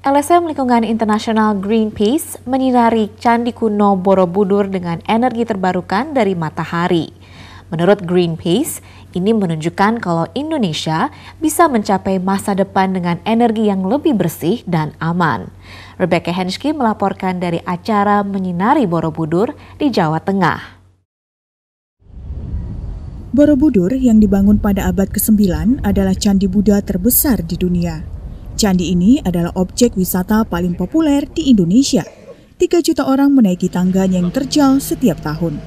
LSM Lingkungan Internasional Greenpeace menyinari Candi Kuno Borobudur dengan energi terbarukan dari matahari. Menurut Greenpeace, ini menunjukkan kalau Indonesia bisa mencapai masa depan dengan energi yang lebih bersih dan aman. Rebecca Henschke melaporkan dari acara menyinari Borobudur di Jawa Tengah. Borobudur yang dibangun pada abad ke-9 adalah candi Buddha terbesar di dunia. Candi ini adalah objek wisata paling populer di Indonesia. 3 juta orang menaiki tangganya yang terjal setiap tahun.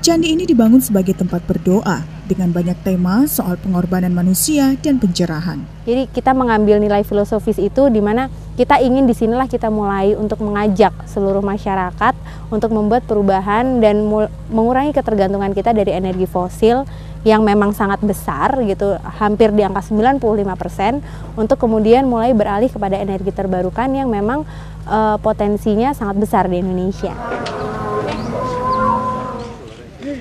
Candi ini dibangun sebagai tempat berdoa dengan banyak tema soal pengorbanan manusia dan pencerahan. Jadi kita mengambil nilai filosofis itu di mana kita ingin disinilah kita mulai untuk mengajak seluruh masyarakat untuk membuat perubahan dan mengurangi ketergantungan kita dari energi fosil yang memang sangat besar gitu, hampir di angka 95%, untuk kemudian mulai beralih kepada energi terbarukan yang memang potensinya sangat besar di Indonesia.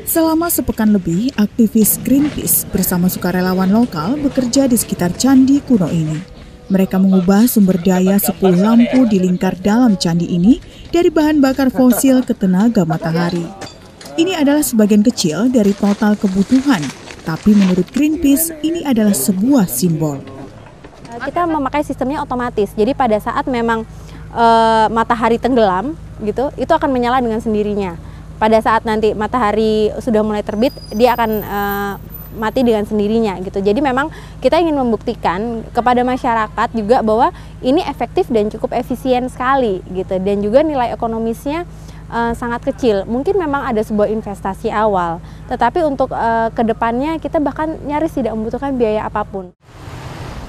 Selama sepekan lebih, aktivis Greenpeace bersama sukarelawan lokal bekerja di sekitar candi kuno ini. Mereka mengubah sumber daya 10 lampu di lingkar dalam candi ini dari bahan bakar fosil ke tenaga matahari. Ini adalah sebagian kecil dari total kebutuhan, tapi menurut Greenpeace ini adalah sebuah simbol. Kita memakai sistemnya otomatis, jadi pada saat memang matahari tenggelam, gitu, itu akan menyala dengan sendirinya. Pada saat nanti matahari sudah mulai terbit, dia akan mati dengan sendirinya gitu. Jadi memang kita ingin membuktikan kepada masyarakat juga bahwa ini efektif dan cukup efisien sekali gitu, dan juga nilai ekonomisnya sangat kecil. Mungkin memang ada sebuah investasi awal, tetapi untuk kedepannya kita bahkan nyaris tidak membutuhkan biaya apapun.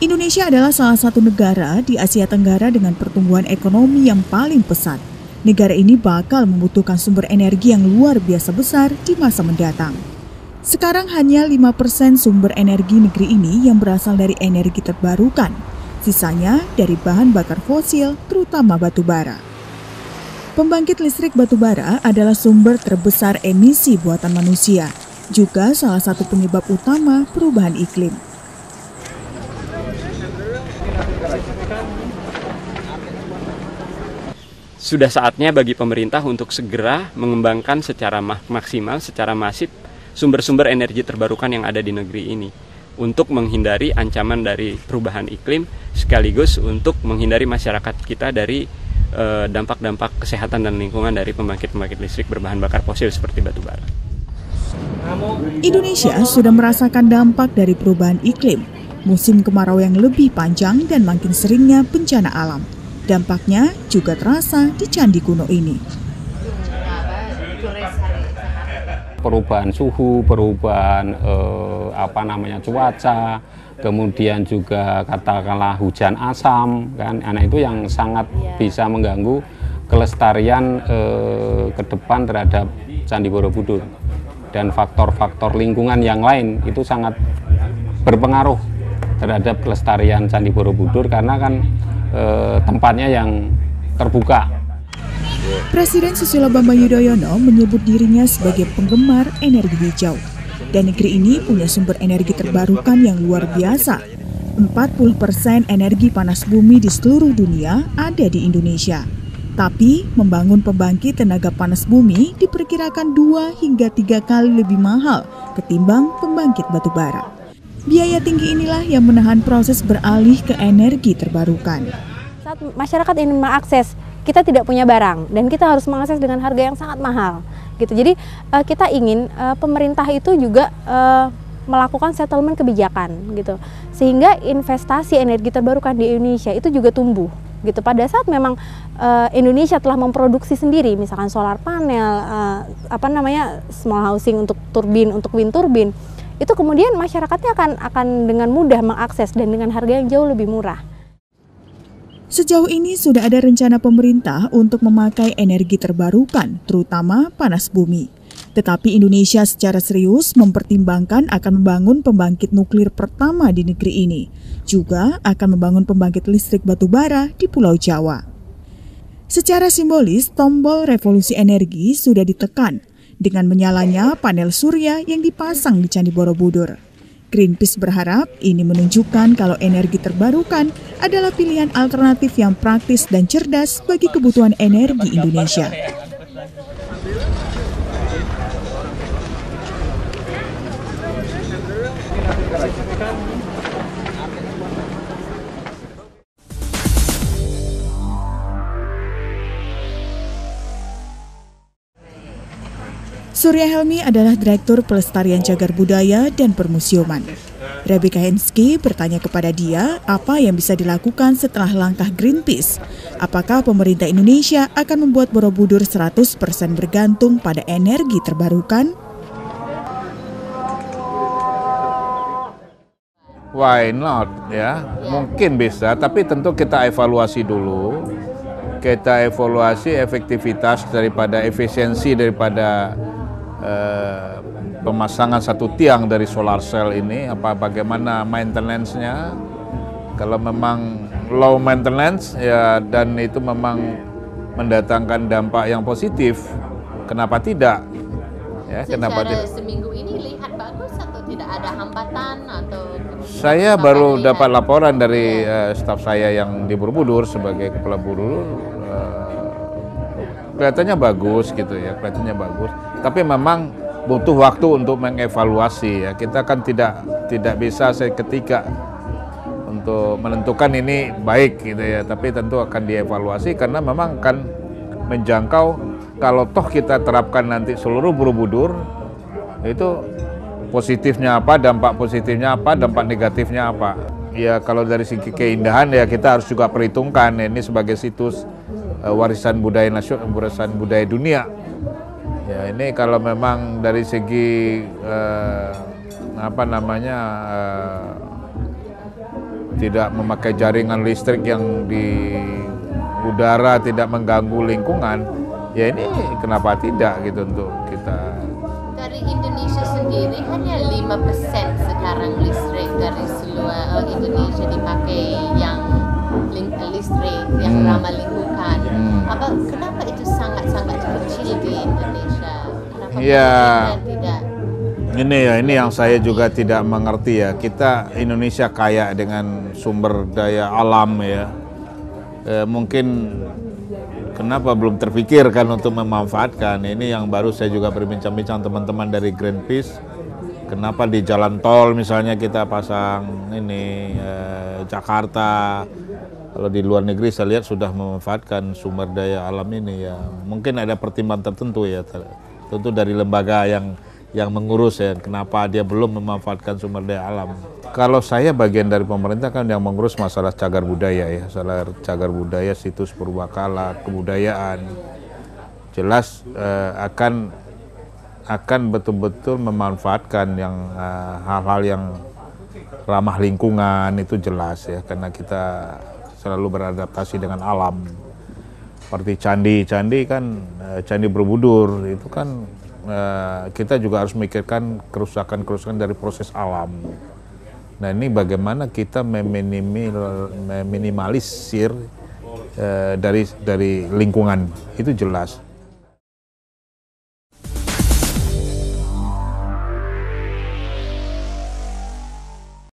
Indonesia adalah salah satu negara di Asia Tenggara dengan pertumbuhan ekonomi yang paling pesat. Negara ini bakal membutuhkan sumber energi yang luar biasa besar di masa mendatang. Sekarang hanya 5% sumber energi negeri ini yang berasal dari energi terbarukan. Sisanya dari bahan bakar fosil, terutama batu bara. Pembangkit listrik batu bara adalah sumber terbesar emisi buatan manusia, juga salah satu penyebab utama perubahan iklim. Sudah saatnya bagi pemerintah untuk segera mengembangkan secara maksimal, secara masif, sumber-sumber energi terbarukan yang ada di negeri ini untuk menghindari ancaman dari perubahan iklim, sekaligus untuk menghindari masyarakat kita dari dampak-dampak kesehatan dan lingkungan dari pembangkit-pembangkit listrik berbahan bakar fosil seperti batu bara. Indonesia sudah merasakan dampak dari perubahan iklim, musim kemarau yang lebih panjang dan makin seringnya bencana alam. Dampaknya juga terasa di candi kuno ini. Perubahan suhu, perubahan cuaca, kemudian juga katakanlah hujan asam, kan, itu yang sangat bisa mengganggu kelestarian ke depan terhadap Candi Borobudur. Dan faktor-faktor lingkungan yang lain itu sangat berpengaruh terhadap kelestarian Candi Borobudur karena kan tempatnya yang terbuka. Presiden Susilo Bambang Yudhoyono menyebut dirinya sebagai penggemar energi hijau. Dan negeri ini punya sumber energi terbarukan yang luar biasa. 40% energi panas bumi di seluruh dunia ada di Indonesia. Tapi membangun pembangkit tenaga panas bumi diperkirakan 2 hingga 3 kali lebih mahal ketimbang pembangkit batu bara. Biaya tinggi inilah yang menahan proses beralih ke energi terbarukan. Saat masyarakat ingin mengakses, kita tidak punya barang dan kita harus mengakses dengan harga yang sangat mahal. Gitu. Jadi kita ingin pemerintah itu juga melakukan settlement kebijakan, gitu, sehingga investasi energi terbarukan di Indonesia itu juga tumbuh. Gitu. Pada saat memang Indonesia telah memproduksi sendiri, misalkan solar panel, small housing untuk turbin, untuk wind turbine. Itu kemudian masyarakatnya akan dengan mudah mengakses dan dengan harga yang jauh lebih murah. Sejauh ini sudah ada rencana pemerintah untuk memakai energi terbarukan, terutama panas bumi. Tetapi Indonesia secara serius mempertimbangkan akan membangun pembangkit nuklir pertama di negeri ini. Juga akan membangun pembangkit listrik batu bara di Pulau Jawa. Secara simbolis, tombol revolusi energi sudah ditekan dengan menyalanya panel surya yang dipasang di Candi Borobudur. Greenpeace berharap ini menunjukkan kalau energi terbarukan adalah pilihan alternatif yang praktis dan cerdas bagi kebutuhan energi Indonesia. Surya Helmi adalah Direktur Pelestarian Cagar Budaya dan Permusiuman. Rebecca Hensky bertanya kepada dia apa yang bisa dilakukan setelah langkah Greenpeace. Apakah pemerintah Indonesia akan membuat Borobudur 100% bergantung pada energi terbarukan? Why not ya? Mungkin bisa, tapi tentu kita evaluasi dulu. Kita evaluasi efektivitas daripada efisiensi daripada pemasangan satu tiang dari solar cell ini, bagaimana maintenance-nya. Kalau memang low maintenance ya, dan itu memang mendatangkan dampak yang positif, kenapa tidak? Ya, kenapa tidak? Seminggu ini lihat bagus atau tidak ada hambatan atau? Saya baru dapat laporan dari staf saya yang di Borobudur sebagai kepala Borobudur. Kelihatannya bagus gitu ya, kelihatannya bagus. Tapi memang butuh waktu untuk mengevaluasi ya. Kita kan tidak bisa seketika untuk menentukan ini baik gitu ya. Tapi tentu akan dievaluasi karena memang akan menjangkau kalau toh kita terapkan nanti seluruh Borobudur itu positifnya apa, dampak positifnya apa, dampak negatifnya apa. Ya kalau dari segi keindahan ya kita harus juga perhitungkan ini sebagai situs warisan budaya nasional, warisan budaya dunia. Ya ini kalau memang dari segi tidak memakai jaringan listrik yang di udara, tidak mengganggu lingkungan, ya ini kenapa tidak gitu untuk kita. Dari Indonesia sendiri hanya 5% sekarang listrik dari seluruh Indonesia dipakai yang listrik yang ramah lingkungan. Kenapa itu sangat-sangat kecil di Indonesia? Kenapa tidak? Ini yang saya juga tidak mengerti ya. Kita Indonesia kaya dengan sumber daya alam ya. Mungkin kenapa belum terpikirkan untuk memanfaatkan? Ini yang baru saya juga berbincang-bincang teman-teman dari Greenpeace. Kenapa di jalan tol misalnya kita pasang ini Jakarta? Kalau di luar negeri saya lihat sudah memanfaatkan sumber daya alam ini ya. Mungkin ada pertimbangan tertentu ya. Tentu dari lembaga yang mengurus ya. Kenapa dia belum memanfaatkan sumber daya alam. Kalau saya bagian dari pemerintah kan yang mengurus masalah cagar budaya ya. Masalah cagar budaya, situs purbakala, kebudayaan. Jelas akan betul-betul memanfaatkan yang hal-hal yang ramah lingkungan itu jelas ya. Karena kita selalu beradaptasi dengan alam. Seperti candi kan, Candi Borobudur itu kan kita juga harus memikirkan kerusakan-kerusakan dari proses alam. Nah ini bagaimana kita meminimalisir dari lingkungan, itu jelas.